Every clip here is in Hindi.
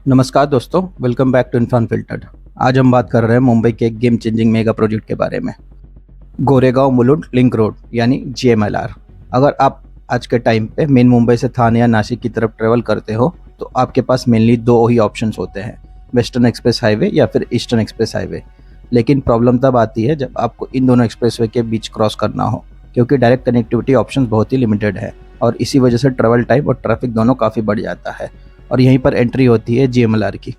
नमस्कार दोस्तों, welcome back to inform filtered. आज हम बात कर रहे हैं मुंबई के एक गेम चेंजिंग मेगा प्रोजेक्ट के बारे में, गोरेगांव मुलुंड लिंक रोड यानी GMLR। अगर आप आज के टाइम पे मेन मुंबई से थाने या नासिक की तरफ ट्रेवल करते हो तो आपके पास मेनली दो ही ऑप्शंस होते हैं, वेस्टर्न एक्सप्रेस हाईवे या फिर ईस्टर्न एक्सप्रेस हाईवे। लेकिन प्रॉब्लम तब आती है जब आपको इन दोनों एक्सप्रेसवे के बीच क्रॉस करना हो, क्योंकि डायरेक्ट कनेक्टिविटी ऑप्शंस बहुत ही लिमिटेड है और इसी वजह से ट्रैवल टाइम और ट्रैफिक दोनों काफ़ी बढ़ जाता है। और यहीं पर एंट्री होती है GMLR की।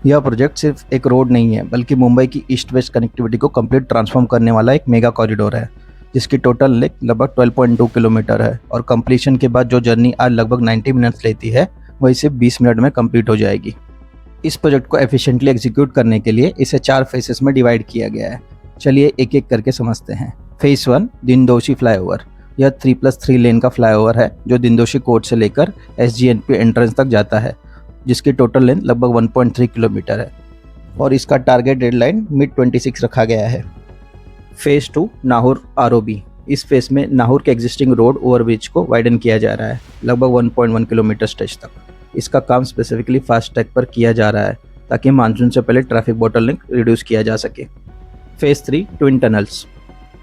यह प्रोजेक्ट सिर्फ एक रोड नहीं है, बल्कि मुंबई की ईस्ट वेस्ट कनेक्टिविटी को कंप्लीट ट्रांसफॉर्म करने वाला एक मेगा कॉरिडोर है, जिसकी टोटल लेंथ लगभग 12.2 किलोमीटर है और कंप्लीशन के बाद जो जर्नी आज लगभग 90 मिनट्स लेती है वही सिर्फ 20 मिनट में कंप्लीट हो जाएगी। इस प्रोजेक्ट को एफिशिएंटली एग्जीक्यूट करने के लिए इसे 4 फेसेस में डिवाइड किया गया है। चलिए एक एक करके समझते हैं। Phase 1 Dindoshi flyover. यह 3+3 लेन का फ्लाईओवर है जो दीनदोशी कोर्ट से लेकर SGNP एंट्रेंस तक जाता है, जिसकी टोटल लेंथ लगभग 1.3 किलोमीटर है और इसका टारगेट डेडलाइन मिड 26 रखा गया है। Phase 2 Nahor ROB। इस फेज में नाहौर के एग्जिस्टिंग रोड ओवरब्रिज को वाइडन किया जा रहा है लगभग 1.1 किलोमीटर स्ट्रेच तक। इसका काम स्पेसिफिकली फास्ट ट्रैक पर किया जा रहा है ताकि मानसून से पहले ट्रैफिक बॉटलनेक रिड्यूस किया जा सके। Phase 3 twin tunnels.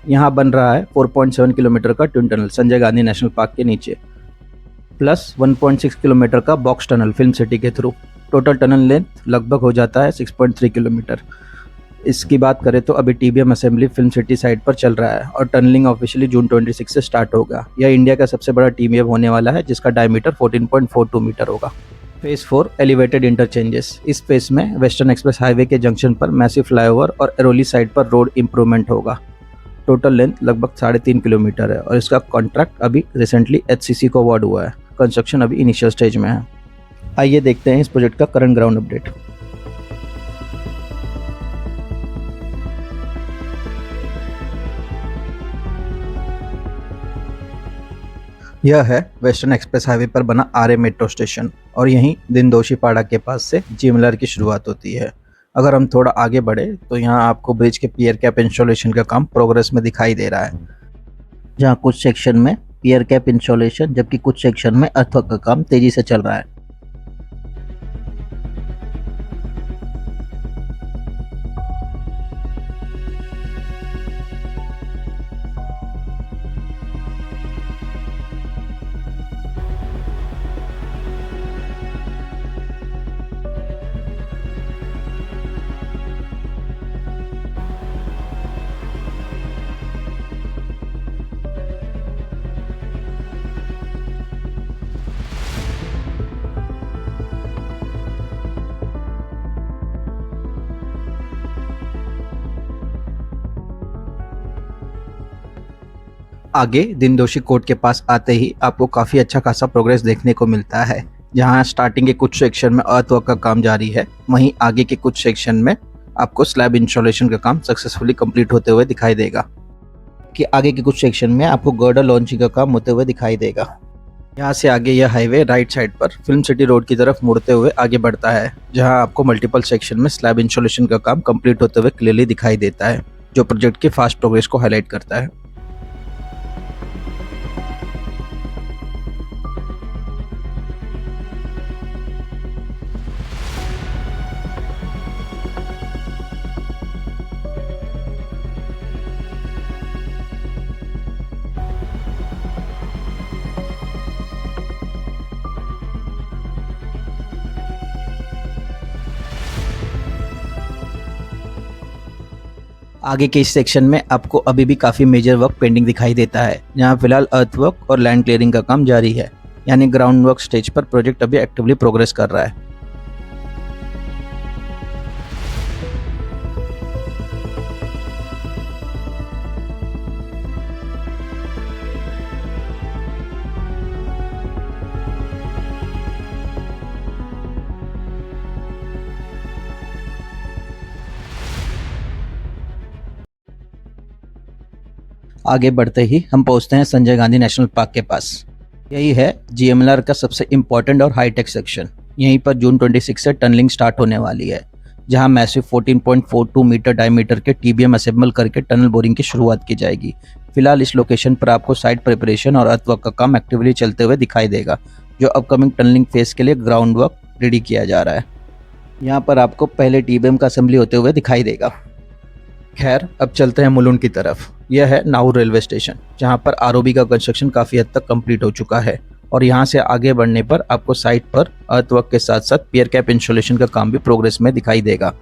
यहाँ बन रहा है 4.7 किलोमीटर का twin tunnel Sanjay Gandhi national park के नीचे, प्लस 1.6 किलोमीटर का बॉक्स टनल फिल्म सिटी के थ्रू। टोटल टनल लेंथ लगभग हो जाता है 6.3 किलोमीटर। इसकी बात करें तो अभी TBM assembly film city side पर चल रहा है और टनलिंग ऑफिशियली जून 26 से स्टार्ट होगा। यह इंडिया का सबसे बड़ा TBM होने वाला है, जिसका डायमीटर 14.42 मीटर होगा। Phase 4 elevated interchanges. इस फेज में वेस्टर्न एक्सप्रेस हाईवे के जंक्शन पर मैसिव फ्लाईओवर और एरोली साइड पर रोड इंप्रूवमेंट होगा। टोटल लेंथ लगभग 3.5 किलोमीटर है और इसका कॉन्ट्रैक्ट अभी रिसेंटली HCC को अवार्ड हुआ है। कंस्ट्रक्शन अभी इनिशियल स्टेज में है। आइए देखते हैं इस प्रोजेक्ट का करंट ग्राउंड अपडेट। यह है वेस्टर्न एक्सप्रेस हाईवे पर बना RA मेट्रो स्टेशन और यहीं दीनदोशी पाड़ा के पास से GMLR की शुरुआत होती है। अगर हम थोड़ा आगे बढ़े तो यहाँ आपको ब्रिज के पियर कैप इंस्टॉलेशन का काम प्रोग्रेस में दिखाई दे रहा है, जहाँ कुछ सेक्शन में पियर कैप इंस्टॉलेशन जबकि कुछ सेक्शन में अर्थवर्क का काम तेजी से चल रहा है। आगे दीनदोशी कोर्ट के पास आते ही आपको काफ़ी अच्छा खासा प्रोग्रेस देखने को मिलता है। जहां स्टार्टिंग के कुछ सेक्शन में अर्थवर्क का काम जारी है, वहीं आगे के कुछ सेक्शन में आपको स्लैब इंस्टॉलेशन का काम सक्सेसफुली कंप्लीट होते हुए दिखाई देगा कि आगे के कुछ सेक्शन में आपको गर्डर लॉन्चिंग का काम होते हुए दिखाई देगा। यहाँ से आगे यह हाईवे राइट साइड पर फिल्म सिटी रोड की तरफ मुड़ते हुए आगे बढ़ता है, जहाँ आपको मल्टीपल सेक्शन में स्लैब इंस्टॉलेशन का काम कंप्लीट होते हुए क्लियरली दिखाई देता है, जो प्रोजेक्ट के फास्ट प्रोग्रेस को हाईलाइट करता है। आगे के इस सेक्शन में आपको अभी भी काफ़ी मेजर वर्क पेंडिंग दिखाई देता है, जहां फिलहाल अर्थवर्क और लैंड क्लियरिंग का काम जारी है, यानी ग्राउंड वर्क स्टेज पर प्रोजेक्ट अभी एक्टिवली प्रोग्रेस कर रहा है। आगे बढ़ते ही हम पहुंचते हैं संजय गांधी नेशनल पार्क के पास। यही है GMLR का सबसे इम्पोर्टेंट और हाईटेक सेक्शन। यहीं पर जून 26 से टनलिंग स्टार्ट होने वाली है, जहां मैसिव 14.42 मीटर डायमीटर के TBM असेंबल करके टनल बोरिंग की शुरुआत की जाएगी। फिलहाल इस लोकेशन पर आपको साइट प्रिपरेशन और अर्थवर्क का काम एक्टिवली चलते हुए दिखाई देगा, जो अपकमिंग टनलिंग फेज के लिए ग्राउंड वर्क रेडी किया जा रहा है। यहाँ पर आपको पहले टीबीएम का असेंबली होते हुए दिखाई देगा। खैर, अब चलते हैं मुलुंड की तरफ। यह है नाउर रेलवे स्टेशन, जहाँ पर आरओबी का कंस्ट्रक्शन काफ़ी हद तक कंप्लीट हो चुका है और यहाँ से आगे बढ़ने पर आपको साइट पर अर्थवर्क के साथ साथ पियर कैप इंस्टॉलेशन का काम भी प्रोग्रेस में दिखाई देगा।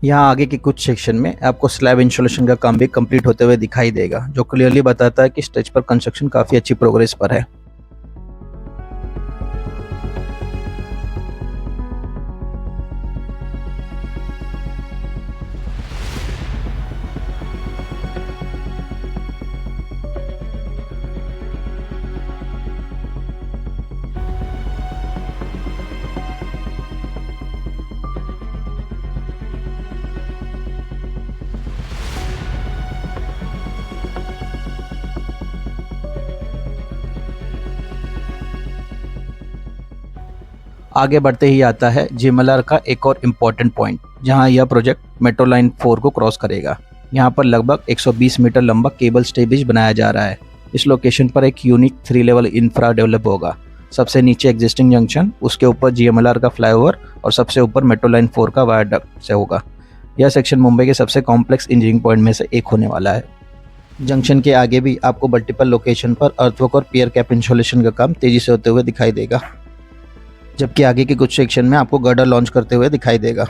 यहाँ आगे के कुछ सेक्शन में आपको स्लैब इंस्टॉलेशन का काम भी कंप्लीट होते हुए दिखाई देगा, जो क्लियरली बताता है कि स्टेज पर कंस्ट्रक्शन काफ़ी अच्छी प्रोग्रेस पर है। आगे बढ़ते ही आता है जीएमएलआर का एक और इम्पॉर्टेंट पॉइंट, जहां यह प्रोजेक्ट मेट्रो लाइन 4 को क्रॉस करेगा। यहां पर लगभग 120 मीटर लंबा केबल स्टे ब्रिज बनाया जा रहा है। इस लोकेशन पर एक यूनिक 3 लेवल इंफ्रा डेवलप होगा। सबसे नीचे एग्जिस्टिंग जंक्शन, उसके ऊपर जीएमएलआर का फ्लाईओवर और सबसे ऊपर मेट्रो लाइन 4 का वायरडक्ट से होगा। यह सेक्शन मुंबई के सबसे कॉम्प्लेक्स इंजीनियरिंग पॉइंट में से एक होने वाला है। जंक्शन के आगे भी आपको मल्टीपल लोकेशन पर अर्थवर्क और पियर कैप इंस्टॉलेशन का काम तेजी से होते हुए दिखाई देगा, जबकि आगे के कुछ सेक्शन में आपको गर्डर लॉन्च करते हुए दिखाई देगा।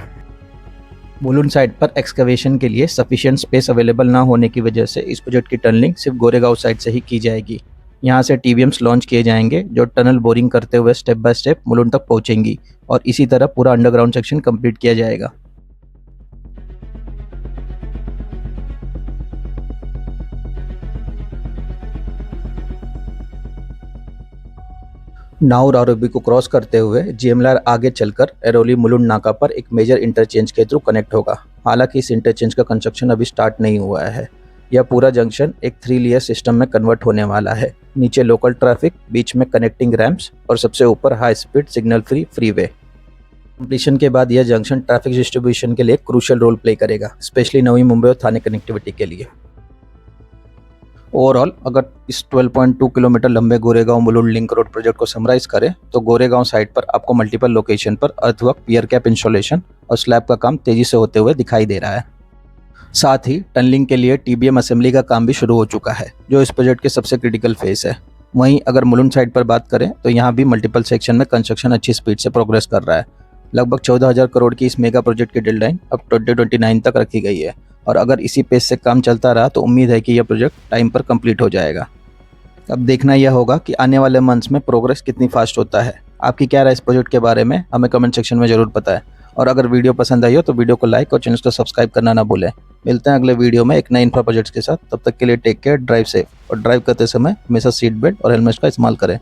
मुलुंड साइड पर एक्सकवेशन के लिए सफिशिएंट स्पेस अवेलेबल ना होने की वजह से इस प्रोजेक्ट की टनलिंग सिर्फ गोरेगांव साइड से ही की जाएगी। यहाँ से टीबीएम्स लॉन्च किए जाएंगे, जो टनल बोरिंग करते हुए स्टेप बाय स्टेप मुलुंड तक पहुंचेंगी और इसी तरह पूरा अंडरग्राउंड सेक्शन कंप्लीट किया जाएगा। नाउर आरओबी को क्रॉस करते हुए जीएमएलआर आगे चलकर एरोली मुलुंड नाका पर एक मेजर इंटरचेंज के थ्रू कनेक्ट होगा। हालांकि इस इंटरचेंज का कंस्ट्रक्शन अभी स्टार्ट नहीं हुआ है। यह पूरा जंक्शन एक 3 लेयर सिस्टम में कन्वर्ट होने वाला है। नीचे लोकल ट्रैफिक, बीच में कनेक्टिंग रैम्प्स और सबसे ऊपर high speed signal free freeway. Completion के बाद यह जंक्शन ट्रैफिक डिस्ट्रीब्यूशन के लिए क्रूशियल रोल प्ले करेगा, स्पेशली नवी मुंबई और थाने कनेक्टिविटी के लिए। ओवरऑल अगर इस 12.2 किलोमीटर लंबे Goregaon Mulund link road project को समराइज करें तो गोरेगांव साइट पर आपको मल्टीपल लोकेशन पर अर्थवर्क, पियर कैप इंस्टॉलेशन और स्लैब का काम तेजी से होते हुए दिखाई दे रहा है। साथ ही टनलिंग के लिए टीबीएम असेंबली का काम भी शुरू हो चुका है, जो इस प्रोजेक्ट के सबसे क्रिटिकल फेज है। वहीं अगर मुलुंड साइट पर बात करें तो यहाँ भी मल्टीपल सेक्शन में कंस्ट्रक्शन अच्छी स्पीड से प्रोग्रेस कर रहा है। लगभग 14,000 करोड़ की इस मेगा प्रोजेक्ट की डेडलाइन अब 2029 तक रखी गई है और अगर इसी पेस से काम चलता रहा तो उम्मीद है कि यह प्रोजेक्ट टाइम पर कंप्लीट हो जाएगा। अब देखना यह होगा कि आने वाले मंथ्स में प्रोग्रेस कितनी फास्ट होता है। आपकी क्या राय इस प्रोजेक्ट के बारे में हमें कमेंट सेक्शन में जरूर बताएं और अगर वीडियो पसंद आई हो तो वीडियो को लाइक और चैनल को सब्सक्राइब करना ना भूलें। मिलते हैं अगले वीडियो में एक नए इंफ्रा प्रोजेक्ट्स के साथ। तब तक के लिए टेक केयर, ड्राइव सेफ और ड्राइव करते समय हमेशा सीट बेल्ट और हेलमेट का इस्तेमाल करें।